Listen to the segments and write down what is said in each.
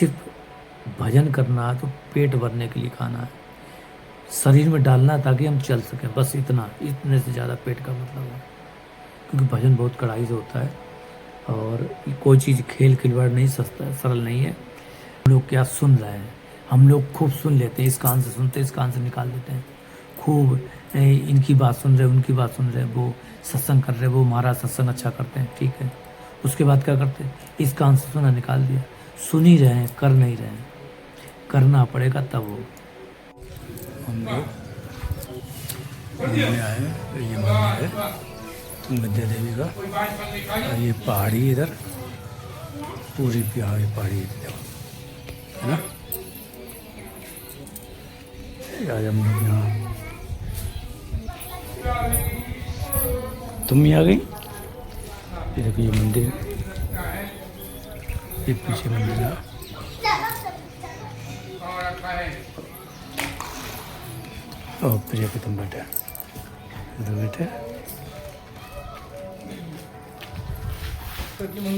सिर्फ भजन करना है तो पेट भरने के लिए खाना है, शरीर में डालना है ताकि हम चल सकें, बस इतना, इतने से ज़्यादा पेट का मतलब है। क्योंकि भजन बहुत कड़ाई से होता है और कोई चीज़ खेल खिलवाड़ नहीं, सस्ता सरल नहीं है। हम लोग क्या सुन रहे हैं, हम लोग खूब सुन लेते हैं, इस कान से सुनते हैं, इस कान से निकाल देते हैं खूब। इनकी बात सुन रहे, उनकी बात सुन रहे, वो सत्संग कर रहे, वो महाराज सत्संग अच्छा करते हैं, ठीक है। उसके बाद क्या करते हैं, इस कान से सुना, निकाल दिया। सुन ही रहे हैं, कर नहीं रहे हैं, करना पड़ेगा तब वो। हम लोग घूमने आए हैं, ये मंदिर है विद्या देवी का, और ये पहाड़ी इधर पूरी पहाड़ी है ना। आज हम लोग यहाँ, तुम ही आ गई। ये देखो ये मंदिर, ये पीछे मंदिर है। और प्रिया पे तुम बैठे, इधर बैठे।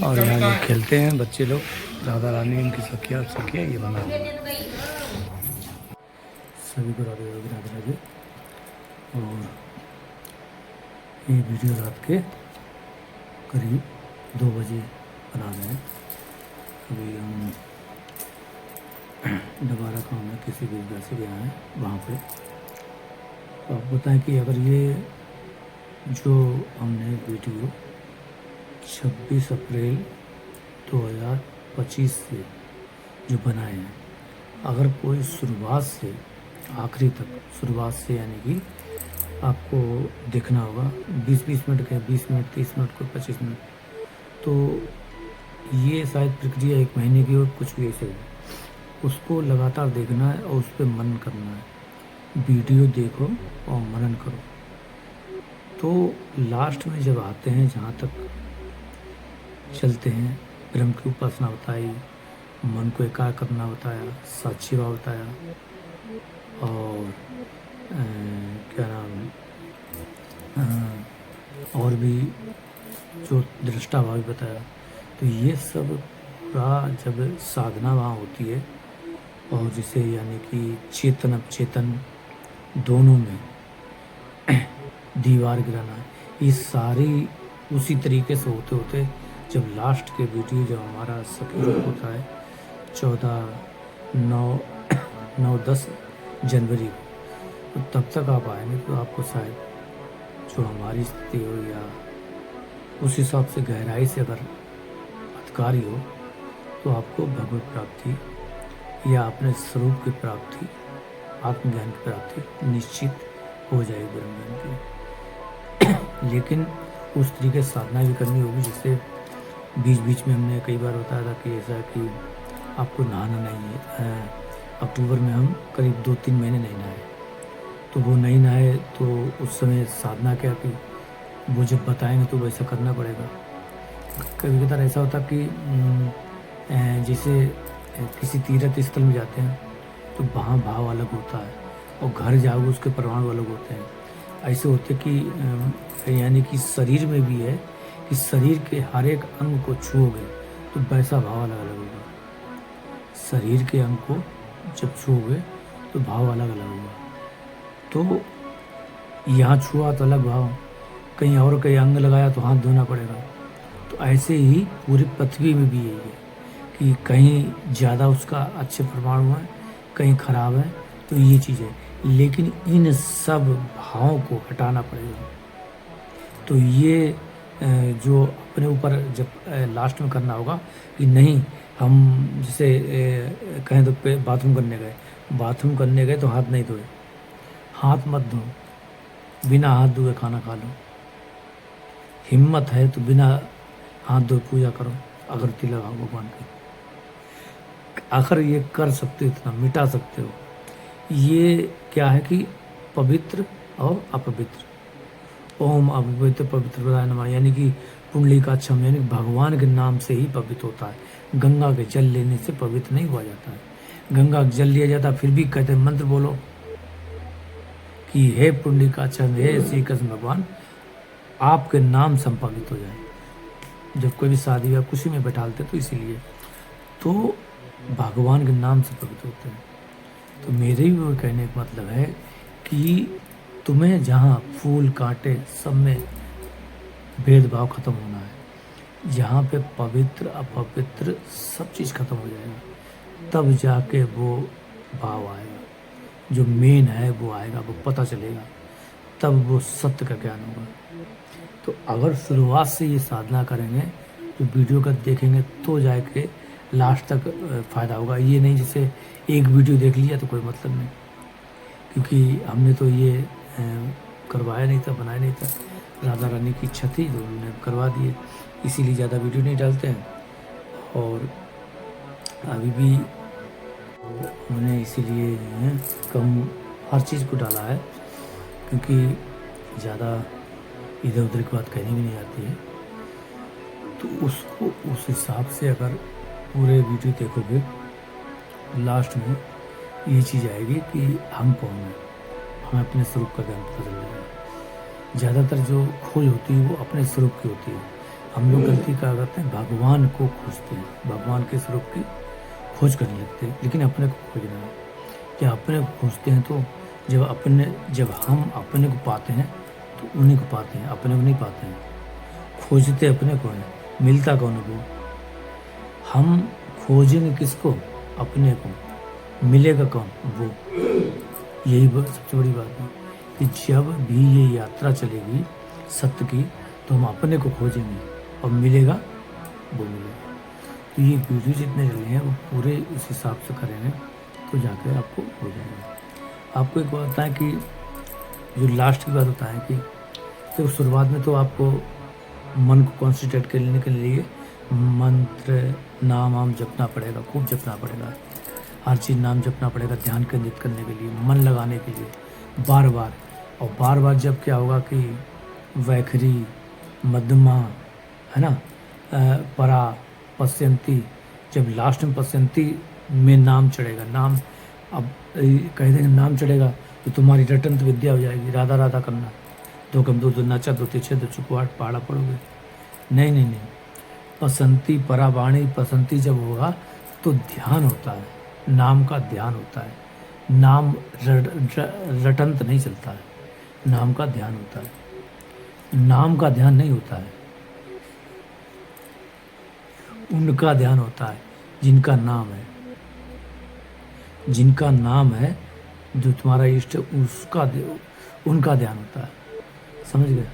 और यहाँ लोग खेलते हैं बच्चे लोग, राधा रानी इनकी सखिया ये बना हुआ है। सभी को राधे राधे राधे राधे। और ये वीडियो रात के करीब 2 बजे बना रहे हैं। अभी हम दोबारा काम में किसी भी वजह से गया है वहाँ पे। तो आप बताएं कि अगर ये जो हमने वीडियो 26 अप्रैल 2025 से जो बनाए हैं, अगर कोई शुरुआत से आखिरी तक, शुरुआत से यानी कि आपको देखना होगा 20-20 मिनट के, 20 मिनट, 30 मिनट को 25 मिनट, तो ये शायद प्रक्रिया 1 महीने की और कुछ भी ऐसे हो। उसको लगातार देखना है और उस पर मनन करना है। वीडियो देखो और मनन करो, तो लास्ट में जब आते हैं जहाँ तक चलते हैं, ब्रह्म की उपासना बताई, मन को एकाग्र करना बताया, साक्षी भाव बताया, और क्या नाम है, और भी जो दृष्टा भाव बताया। तो ये सब पूरा जब साधना वहाँ होती है, और जिसे यानी कि चेतन अपचेतन दोनों में दीवार गिराना, ये सारी उसी तरीके से होते होते जब लास्ट के वीडियो जब हमारा सक्रिय होता है 14-9-10 जनवरी को, तो तब तक आप आएंगे तो आपको शायद जो हमारी स्थिति हो या उस हिसाब से गहराई से अगर अधिकारी हो, तो आपको भगवत प्राप्ति या अपने स्वरूप की प्राप्ति, आत्मज्ञान की प्राप्ति निश्चित हो जाएगी ब्रह्म ज्ञान की। लेकिन उस तरीके से साधना भी करनी होगी, जिससे बीच बीच में हमने कई बार बताया था कि ऐसा कि आपको नहाना नहीं है। अक्टूबर में हम करीब 2-3 महीने नहीं नहाए, तो वो नहीं नहाए तो उस समय साधना क्या कि वो जब बताएंगे तो वैसा करना पड़ेगा। कभी कभार ऐसा होता कि जैसे किसी तीर्थ स्थल में जाते हैं तो वहाँ भाव अलग होता है, और घर जाओगे उसके परमाणु अलग होते हैं। ऐसे होते कि यानी कि शरीर में भी है कि शरीर के हर एक अंग को छूओगे तो वैसा भाव अलग अलग होगा। शरीर के अंग को जब छूओगे तो भाव अलग अलग होगा। तो यहाँ छुआ तो अलग भाव, कहीं और कहीं अंग लगाया तो हाथ धोना पड़ेगा। तो ऐसे ही पूरी पृथ्वी में भी यही है कि कहीं ज़्यादा उसका अच्छे परमाणु हैं, कहीं खराब है। तो ये चीज़ है, लेकिन इन सब भावों को हटाना पड़ेगा। तो ये जो अपने ऊपर जब लास्ट में करना होगा कि नहीं, हम जैसे कहें तो बाथरूम करने गए तो हाथ नहीं धोए, हाथ मत धो, बिना हाथ धोए खाना खा लो। हिम्मत है तो बिना हाथ धोए पूजा करो, अगरबत्ती लगाओ भगवान की। आखिर ये कर सकते हो, इतना मिटा सकते हो। ये क्या है कि पवित्र और अपवित्र, ओम अपवित्र पवित्र प्रदाय नमः, यानी कि पुंडलीकाक्षम, यानी भगवान के नाम से ही पवित्र होता है। गंगा के जल लेने से पवित्र नहीं हुआ जाता है। गंगा का जल लिया जाता फिर भी कहते हैं मंत्र बोलो कि हे पुंडलीकाक्षम, हे श्री कृष्ण भगवान, आपके नाम से हम पवित्र हो जाए। जब कोई भी शादी या खुशी में बैठालते तो इसीलिए। तो भगवान के नाम से पवित्र होते हैं। तो मेरे भी वो कहने का मतलब है कि तुम्हें जहाँ फूल कांटे सब में भेदभाव ख़त्म होना है, जहाँ पे पवित्र अपवित्र सब चीज़ ख़त्म हो जाएगा, तब जाके वो भाव आएगा, जो मेन है वो आएगा, वो पता चलेगा, तब वो सत्य का ज्ञान होगा। तो अगर शुरुआत से ये साधना करेंगे, तो वीडियो का देखेंगे तो जाके लास्ट तक फ़ायदा होगा। ये नहीं जैसे एक वीडियो देख लिया तो कोई मतलब नहीं, क्योंकि हमने तो ये करवाया नहीं था, बनाया नहीं था। राधा रानी की इच्छा थी तो उन्होंने करवा दिए, इसीलिए ज़्यादा वीडियो नहीं डालते हैं। और अभी भी हमने इसीलिए जो है कम हर चीज़ को डाला है, क्योंकि ज़्यादा इधर उधर की बात कहनी भी नहीं आती है। तो उसको उस हिसाब से अगर पूरे वीडियो देखोगे, लास्ट में ये चीज़ आएगी कि हम कौन हैं, हमें अपने स्वरूप का ज्ञान पता चल जाएगा। ज़्यादातर जो खोज होती है वो अपने स्वरूप की होती है। हम लोग गलती क्या करते हैं, भगवान को खोजते हैं, भगवान के स्वरूप की खोज करने लगते हैं, लेकिन अपने को खोजना है। क्या अपने को खोजते हैं तो जब हम अपने को पाते हैं तो उन्हीं को पाते हैं, अपने को नहीं पाते हैं। खोजते अपने को हैं, मिलता कौन है वो। हम खोजेंगे किसको, अपने को, मिलेगा कौन, वो। यही सबसे बड़ी बात है कि जब भी ये यात्रा चलेगी सत्य की, तो हम अपने को खोजेंगे और मिलेगा वो मिलेगा। तो ये वीडियो जितने चले हैं वो पूरे उस हिसाब से करेंगे तो जाकर आपको हो जाएगा। आपको एक बात है कि जो लास्ट की बात होता है कि तो शुरुआत में तो आपको मन को कॉन्सेंट्रेट करने के लिए मंत्र नाम जपना पड़ेगा, खूब जपना पड़ेगा, हर चीज़ नाम जपना पड़ेगा, ध्यान केंद्रित करने के लिए, मन लगाने के लिए बार बार। और बार बार जब क्या होगा कि वैखरी, मध्यमा, है ना, परा, पश्यंती, जब लास्ट में पश्यंती में नाम चढ़ेगा, नाम अब कह देंगे नाम चढ़ेगा तो तुम्हारी रटंत विद्या हो जाएगी, राधा राधा करना, दो कम दो नाचा दो तिछे दो चुकवाट पहाड़ा पड़ोगे। नहीं, पसंती परावाणी पसंती जब होगा तो ध्यान होता है, नाम का ध्यान होता है। नाम रटंत नहीं चलता है, नाम का ध्यान होता है। नाम का ध्यान नहीं होता है, उनका ध्यान होता है जिनका नाम है, जिनका नाम है, जो तुम्हारा इष्ट उसका उनका ध्यान होता है। समझ गए,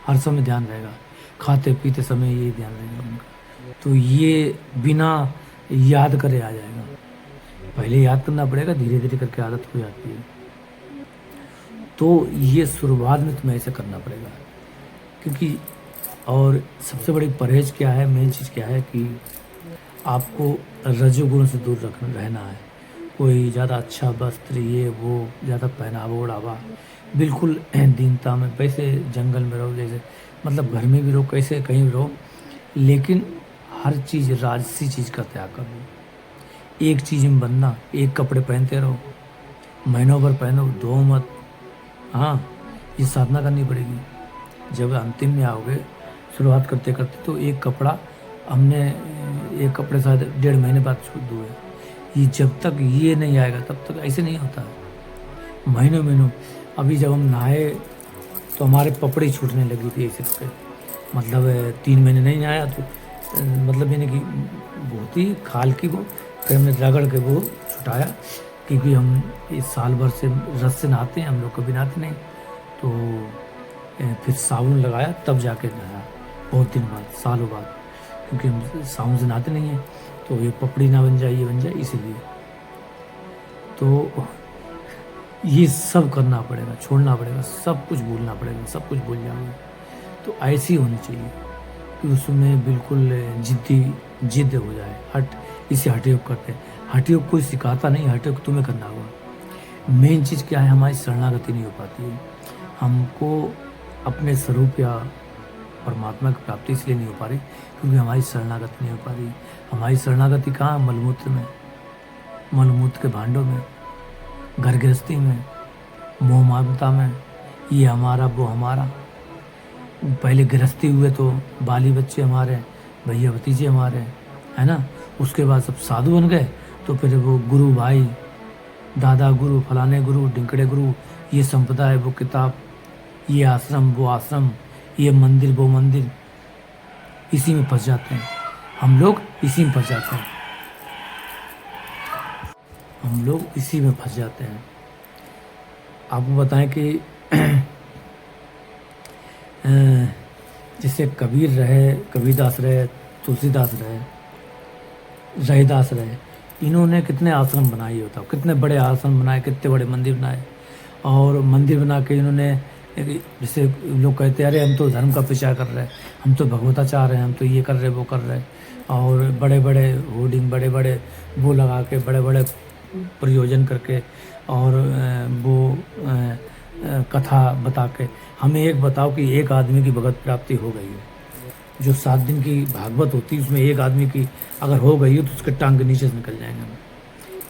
हर समय ध्यान रहेगा, खाते पीते समय ये ध्यान रहेगा उनका। तो ये बिना याद करे आ जाएगा, पहले याद करना पड़ेगा, धीरे धीरे करके आदत हो जाती है। तो ये शुरुआत में तुम्हें ऐसे करना पड़ेगा, क्योंकि और सबसे बड़ी परहेज क्या है, मेन चीज़ क्या है कि आपको रजोगुण से दूर रहना है। कोई ज़्यादा अच्छा वस्त्र ये वो ज़्यादा पहनावा ओढ़ावा, बिल्कुल दीनता में, वैसे जंगल में रहो, जैसे मतलब घर में भी रहो, कैसे कहीं भी रहो, लेकिन हर चीज़ राजसी चीज़ का त्याग करो। एक चीज़ में बनना, एक कपड़े पहनते रहो, महीनों भर पहनो, धो मत। हाँ, ये साधना करनी पड़ेगी। जब अंतिम में आओगे, शुरुआत करते करते तो एक कपड़ा हमने एक कपड़े साथ 1.5 महीने बाद छूट दूँ। ये जब तक ये नहीं आएगा तब तक ऐसे नहीं होता है। महीनों अभी जब हम नहाए तो हमारे पपड़े छूटने लगी थी ऐसे पे, मतलब 3 महीने नहीं नहाया तो मतलब यानी कि बहुत ही खाल की वो, फिर हमने रगड़ के वो छुटाया, क्योंकि हम इस साल भर से रस से नहाते हैं, हम लोग कभी नहाते नहीं। तो फिर साबुन लगाया तब जाके नहाया, बहुत दिन बाद, सालों बाद, क्योंकि हम साबुन से नहाते नहीं हैं, तो ये पपड़ी ना बन जाए, ये बन जाए, इसीलिए। तो ये सब करना पड़ेगा, छोड़ना पड़ेगा, सब कुछ भूलना पड़ेगा, सब कुछ भूल जाओगे। तो ऐसी होनी चाहिए कि उसमें बिल्कुल जिद हो जाए। इसे हठ योग करते हैं। हठ योग कोई सिखाता नहीं, हठ योग तुम्हें करना होगा। मेन चीज़ क्या है, हमारी शरणागति नहीं हो पाती है। हमको अपने स्वरूप या परमात्मा की प्राप्ति इसलिए नहीं हो पा रही क्योंकि हमारी शरणागति नहीं हो पा रही। हमारी शरणागति कहाँ, मलमूत्र में, मलमूत्र के भांडों में, घर गृहस्थी में, मोह ममता में, ये हमारा वो हमारा। पहले गृहस्थी हुए तो बाली बच्चे हमारे, भैया भतीजे हमारे, है ना, उसके बाद सब साधु बन गए, तो फिर वो गुरु भाई, दादा गुरु, फलाने गुरु, ढिंकड़े गुरु, ये संप्रदाय वो किताब, ये आश्रम वो आश्रम, ये मंदिर वो मंदिर, इसी में फंस जाते हैं हम लोग, इसी में फंस जाते हैं हम लोग, इसी में फंस जाते हैं। आपको बताएं कि जैसे कबीर रहे, कबीरदास रहे, तुलसीदास रहे, रहीदास रहे, इन्होंने कितने आश्रम बनाए होता, कितने बड़े आश्रम बनाए, कितने बड़े मंदिर बनाए। और मंदिर बना के इन्होंने, जैसे लोग कहते हैं अरे हम तो धर्म का प्रचार कर रहे हैं, हम तो भगवताचार हैं, हम तो ये कर रहे वो कर रहे, और बड़े बड़े होर्डिंग, बड़े बड़े वो लगा के, बड़े बड़े प्रयोजन करके, और वो कथा बता के हमें एक बताओ कि एक आदमी की भगवत प्राप्ति हो गई है। जो 7 दिन की भागवत होती है उसमें एक आदमी की अगर हो गई है तो उसके टांग के नीचे से निकल जाएंगे,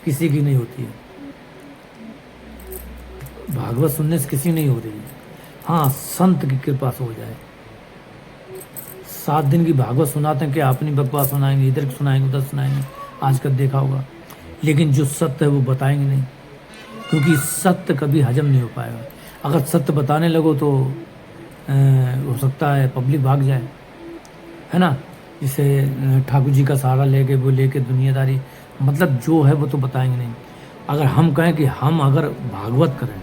किसी की नहीं होती है। भागवत सुनने से किसी नहीं हो रही है, हाँ संत की कृपा से हो जाए। 7 दिन की भागवत सुनाते हैं कि अपनी बकवास सुनाएंगे, इधर सुनाएंगे उधर सुनाएंगे, आजकल देखा होगा, लेकिन जो सत्य है वो बताएंगे नहीं, क्योंकि सत्य कभी हजम नहीं हो पाएगा। अगर सत्य बताने लगो तो हो सकता है पब्लिक भाग जाए, है ना। जैसे ठाकुर जी का सहारा लेके वो लेके दुनियादारी, मतलब जो है वो तो बताएंगे नहीं। अगर हम कहें कि हम अगर भागवत करें,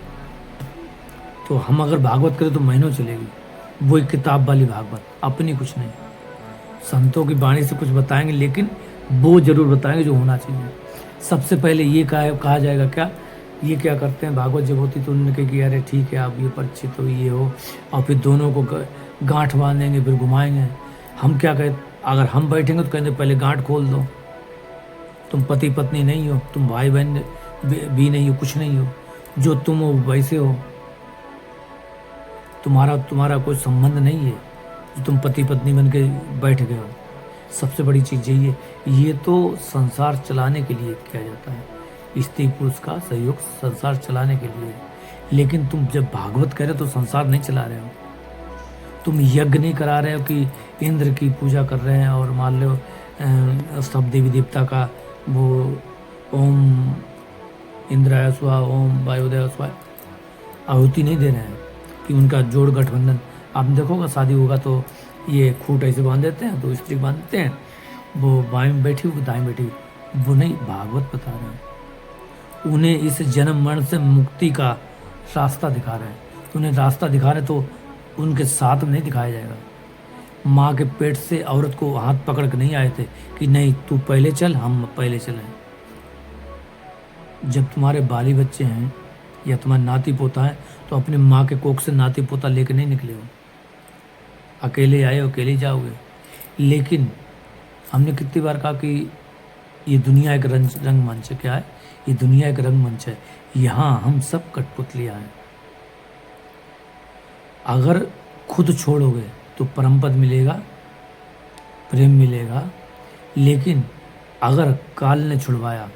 तो हम अगर भागवत करें तो महीनों चलेगी, वो एक किताब वाली भागवत, अपनी कुछ नहीं। संतों की वाणी से कुछ बताएंगे, लेकिन वो जरूर बताएंगे जो होना चाहिए। सबसे पहले ये कहा जाएगा क्या, ये क्या करते हैं भागवत जब होती तो उन्होंने कहा कि अरे ठीक है आप ये परिचित हो, ये हो, और फिर दोनों को गांठ बांधेंगे, फिर घुमाएंगे। हम क्या कहें, अगर हम बैठेंगे तो कहेंगे पहले गांठ खोल दो, तुम पति पत्नी नहीं हो, तुम भाई बहन भी नहीं हो, कुछ नहीं हो, जो तुम हो वैसे हो, तुम्हारा कोई संबंध नहीं है, जो तुम पति पत्नी बन के बैठ गए हो। सबसे बड़ी चीज़ यही है, ये तो संसार चलाने के लिए किया जाता है, स्त्री पुरुष का सहयोग संसार चलाने के लिए। लेकिन तुम जब भागवत कह रहे हो तो संसार नहीं चला रहे हो, तुम यज्ञ नहीं करा रहे हो कि इंद्र की पूजा कर रहे हैं और मान लो सब देवी देवता का वो ओम इंद्राय स्वाहा, ओम वायुदेव स्वाहा आहुति नहीं दे रहे हैं कि उनका जोड़ गठबंधन। आप देखोगा शादी होगा तो ये खूट ऐसे बांध देते हैं, तो स्त्री बांध देते हैं, वो बाएं में बैठी हुई दाएं बैठी हुई, वो नहीं, भागवत बता रहे हैं, उन्हें इस जन्म मरण से मुक्ति का रास्ता दिखा रहे हैं। तो उन्हें रास्ता दिखा रहे तो उनके साथ में नहीं दिखाया जाएगा। माँ के पेट से औरत को हाथ पकड़ के नहीं आए थे कि नहीं तू पहले चल, हम पहले चलें। जब तुम्हारे बाली बच्चे हैं या तुम्हारा नाती पोता है तो अपने माँ के कोख से नाती पोता लेके नहीं निकले हो, अकेले आए हो, अकेले जाओगे। लेकिन हमने कितनी बार कहा कि ये दुनिया एक रंगमंच है। क्या है ये दुनिया? एक रंगमंच है, यहाँ हम सब कठपुतलियाँ हैं। अगर खुद छोड़ोगे तो परम पद मिलेगा, प्रेम मिलेगा, लेकिन अगर काल ने छुड़वाया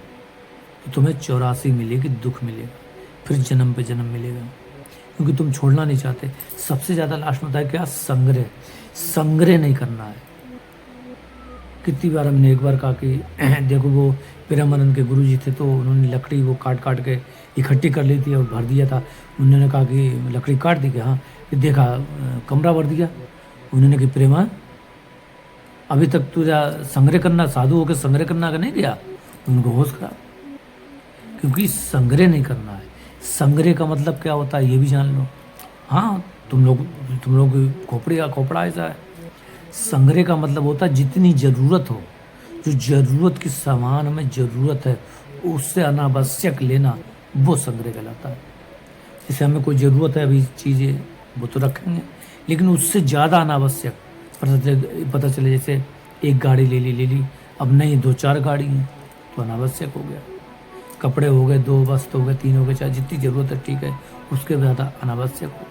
तो तुम्हें 84 मिलेगी, दुख मिलेगा, फिर जन्म पे जन्म मिलेगा, क्योंकि तुम छोड़ना नहीं चाहते। सबसे ज़्यादा लास्ट में बताया क्या? संग्रह। संग्रह नहीं करना है। कितनी बार हमने एक बार कहा कि देखो वो प्रेमानंद के गुरु जी थे, तो उन्होंने लकड़ी वो काट काट के इकट्ठी कर ली थी और भर दिया था। उन्होंने कहा कि लकड़ी काट दी क्या? हाँ। फिर देखा कमरा भर दिया। उन्होंने कि प्रेमा अभी तक तुझा संग्रह करना, साधु होकर संग्रह करना का नहीं किया? उनको होश खराब, क्योंकि संग्रह नहीं करना है। संग्रह का मतलब क्या होता है ये भी जान लो। हाँ, तुम लोग खोपड़ा ऐसा है। संग्रह का मतलब होता है जितनी ज़रूरत हो, जो ज़रूरत की सामान हमें ज़रूरत है उससे अनावश्यक लेना, वो संग्रह कहलाता है। जैसे हमें कोई ज़रूरत है अभी चीज़ें, वो तो रखेंगे, लेकिन उससे ज़्यादा अनावश्यक पता चले, जैसे एक गाड़ी ले ली, अब नहीं 2-4 गाड़ी हैं तो अनावश्यक हो गया। कपड़े हो गए, 2 वस्त्र हो गए, 3 हो गए, चाहे जितनी ज़रूरत है ठीक है, उसके ज़्यादा अनावश्यक हो।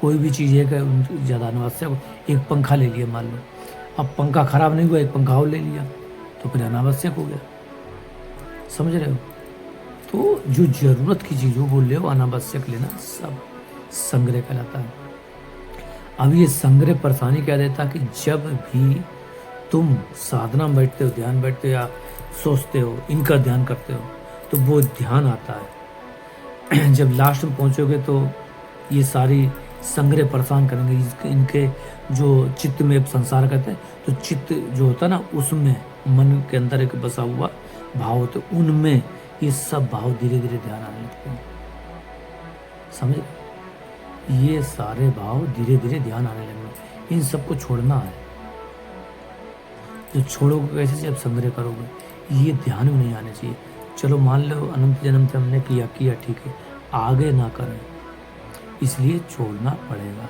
कोई भी चीज़ है कि ज़्यादा अनावश्यक हो। एक पंखा ले लिया मान लो, अब पंखा ख़राब नहीं हुआ, एक पंखा और ले लिया तो फिर अनावश्यक हो गया। समझ रहे हो? तो जो ज़रूरत की चीज़ हो वो ले, अनावश्यक लेना सब संग्रह कहलाता है। अब ये संग्रह परेशानी क्या देता है कि जब भी तुम साधना में बैठते हो, ध्यान बैठते हो या सोचते हो, इनका ध्यान करते हो, तो वो ध्यान आता है। जब लास्ट में पहुंचोगे तो ये सारी संग्रह परेशान करेंगे, इनके जो चित्त में संसार कहते हैं, तो चित्त जो होता है ना, उसमें मन के अंदर एक बसा हुआ भाव होते, उनमें ये सब भाव धीरे धीरे ध्यान आने लगते हैं। समझे? ये सारे भाव धीरे धीरे ध्यान आने लगेंगे। इन सबको छोड़ना है। जो छोड़ोगे कैसे? जब संग्रह करोगे, ये ध्यान में नहीं आने चाहिए। चलो मान लो अनंत जन्म से हमने किया ठीक है, आगे ना करें, इसलिए छोड़ना पड़ेगा।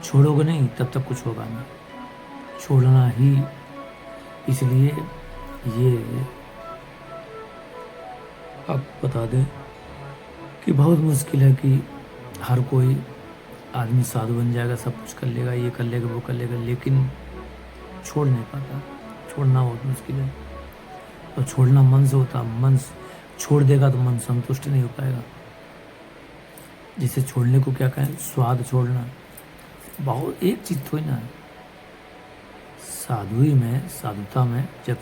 छोड़ोगे नहीं तब तक कुछ होगा नहीं, छोड़ना ही। इसलिए ये अब बता दें कि बहुत मुश्किल है कि हर कोई आदमी साधु बन जाएगा, सब कुछ कर लेगा, ये कर लेगा, वो कर लेगा, लेकिन छोड़ नहीं पाता। छोड़ना बहुत मुश्किल है, और छोड़ना मन से होता। मन छोड़ देगा तो मन संतुष्ट नहीं हो पाएगा। जिसे छोड़ने को क्या कहें? स्वाद छोड़ना। बहुत एक चीज़ थोड़ी ना है। साधुई में, साधुता में जब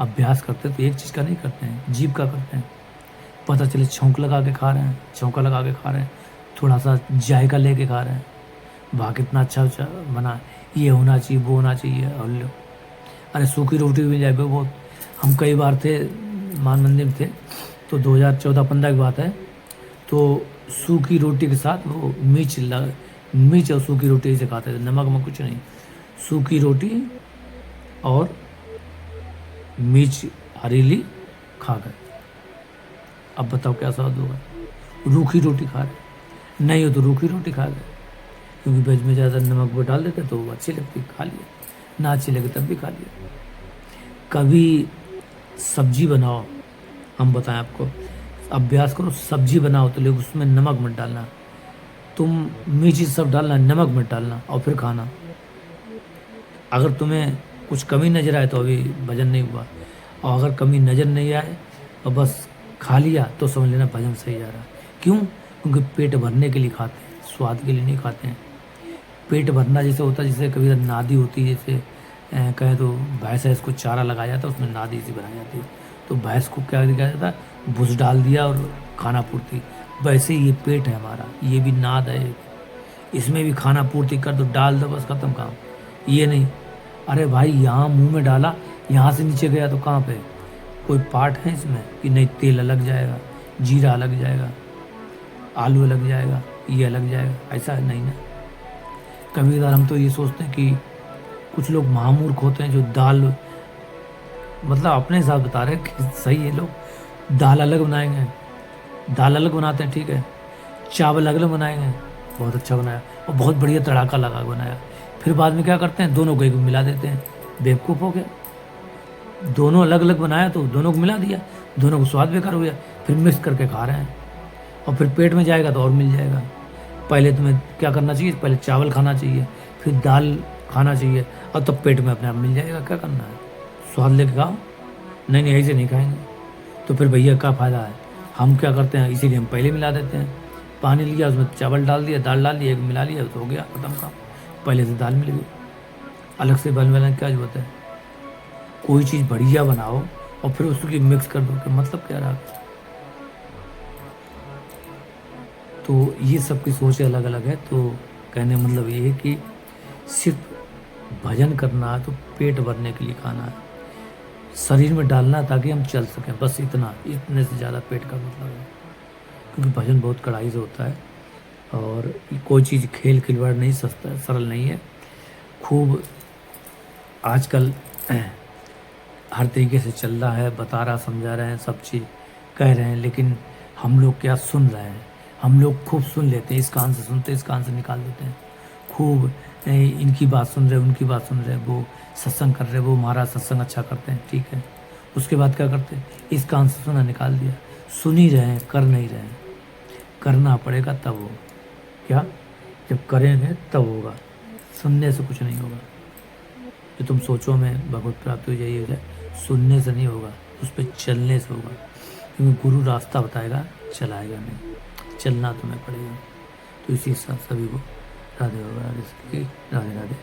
अभ्यास करते हैं तो एक चीज़ का नहीं करते हैं, जीभ का करते हैं। पता चले छौंक लगा के खा रहे हैं, छौंका लगा के खा रहे हैं, थोड़ा सा जायका लेके खा रहे हैं, वाह कितना अच्छा अच्छा बना, ये होना चाहिए, वो होना चाहिए, और लो अरे सूखी रोटी भी जाए बहुत। हम कई बार थे मान मंदिर में थे, तो 2014-15 की बात है, तो सूखी रोटी के साथ वो मिर्च और सूखी रोटी से खाते थे, नमक में कुछ नहीं, सूखी रोटी और मिर्च हरीली खा गए। अब बताओ क्या स्वाद होगा? रूखी रोटी खा रहे, नहीं हो तो रूखी रोटी खा गए, क्योंकि वेज में ज़्यादा नमक वो डाल देते तो वो अच्छी लगती, खा लिया, ना अच्छी लगे तब भी खा लिया। कभी सब्जी बनाओ, हम बताएं आपको, अभ्यास करो, सब्जी बनाओ तो लेकिन उसमें नमक मत डालना, तुम मिर्ची सब डालना, नमक मत डालना, और फिर खाना। अगर तुम्हें कुछ कमी नज़र आए तो अभी भजन नहीं हुआ, और अगर कमी नज़र नहीं आए और बस खा लिया तो समझ लेना भजन सही जा रहा। क्यों? क्योंकि पेट भरने के लिए खाते हैं, स्वाद के लिए नहीं खाते हैं। पेट भरना जैसे होता है, जैसे कभी नादी होती है, जैसे कहें तो भैंस है, इसको चारा लगाया जाता है, उसमें नादी सी बनाई जाती है, तो भैंस को क्या किया जाता है? भूस डाल दिया और खाना पूर्ति। वैसे ही ये पेट है हमारा, ये भी नाद है, इसमें भी खाना पूर्ति कर दो, डाल दो, बस खत्म काम। ये नहीं अरे भाई यहाँ मुंह में डाला, यहाँ से नीचे गया तो कहाँ पे? कोई पार्ट है इसमें कि नहीं? तेल अलग जाएगा, जीरा अलग जाएगा, आलू अलग जाएगा, ये अलग जाएगा, ऐसा नहीं ना। कभी कभार हम तो ये सोचते हैं कि कुछ लोग महामूर्ख होते हैं जो दाल, मतलब अपने हिसाब बता रहे हैं कि सही है, लोग दाल अलग बनाएंगे, दाल अलग बनाते हैं, ठीक है, चावल अलग बनाएंगे, बहुत अच्छा बनाया और बहुत बढ़िया तड़ाका लगा बनाया, फिर बाद में क्या करते हैं? दोनों को एक में मिला देते हैं। बेवकूफ़ हो गया। दोनों अलग अलग बनाया तो दोनों को मिला दिया, दोनों को स्वाद बेकार हो गया, फिर मिक्स करके खा रहे हैं, और फिर पेट में जाएगा तो और मिल जाएगा। पहले तुम्हें क्या करना चाहिए? पहले चावल खाना चाहिए, फिर दाल खाना चाहिए, और तब पेट में अपने आप मिल जाएगा। क्या करना है? स्वाद लेके खाओ। नहीं नहीं, ऐसे नहीं खाएंगे तो फिर भैया क्या फ़ायदा है? हम क्या करते हैं, इसीलिए हम पहले मिला देते हैं। पानी लिया, उसमें चावल डाल दिया, दाल डाल दिया, एक मिला लिया तो हो गया, खत्म काम। पहले से दाल मिल गई, अलग से बनाने की क्या जरूरत है? कोई चीज़ बढ़िया बनाओ और फिर उसकी मिक्स कर दो, कि मतलब क्या रहा? तो ये सबकी सोच अलग अलग है। तो कहने मतलब ये है कि सिर्फ भजन करना है तो पेट भरने के लिए खाना है, शरीर में डालना है ताकि हम चल सकें, बस इतना, इतने से ज़्यादा पेट का मतलब है। क्योंकि भजन बहुत कड़ाई से होता है, और कोई चीज़ खेल खिलवाड़ नहीं, सस्ता सरल नहीं है। खूब आजकल हर तरीके से चल रहा है, बता रहा, समझा रहे हैं, सब चीज़ कह रहे हैं, लेकिन हम लोग क्या सुन रहे हैं? हम लोग खूब सुन लेते हैं, इस कान से सुनते हैं, इस कान से निकाल देते हैं, खूब इनकी बात सुन रहे, उनकी बात सुन रहे, वो सत्संग कर रहे, वो महाराज सत्संग अच्छा करते हैं, ठीक है, उसके बाद क्या करते हैं? इस कान से सुना, निकाल दिया, सुन ही रहे हैं, कर नहीं रहे हैं। करना पड़ेगा तब हो, क्या? जब करेंगे तब होगा, सुनने से कुछ नहीं होगा। जो तुम सोचो में भगवत प्राप्ति हो जाइए, है सुनने से नहीं होगा, उस पर चलने से होगा, क्योंकि गुरु रास्ता बताएगा, चलाएगा नहीं, चलना तुम्हें पड़ेगा। तो इसी के साथ सभी को राधे राधे राधे राधे।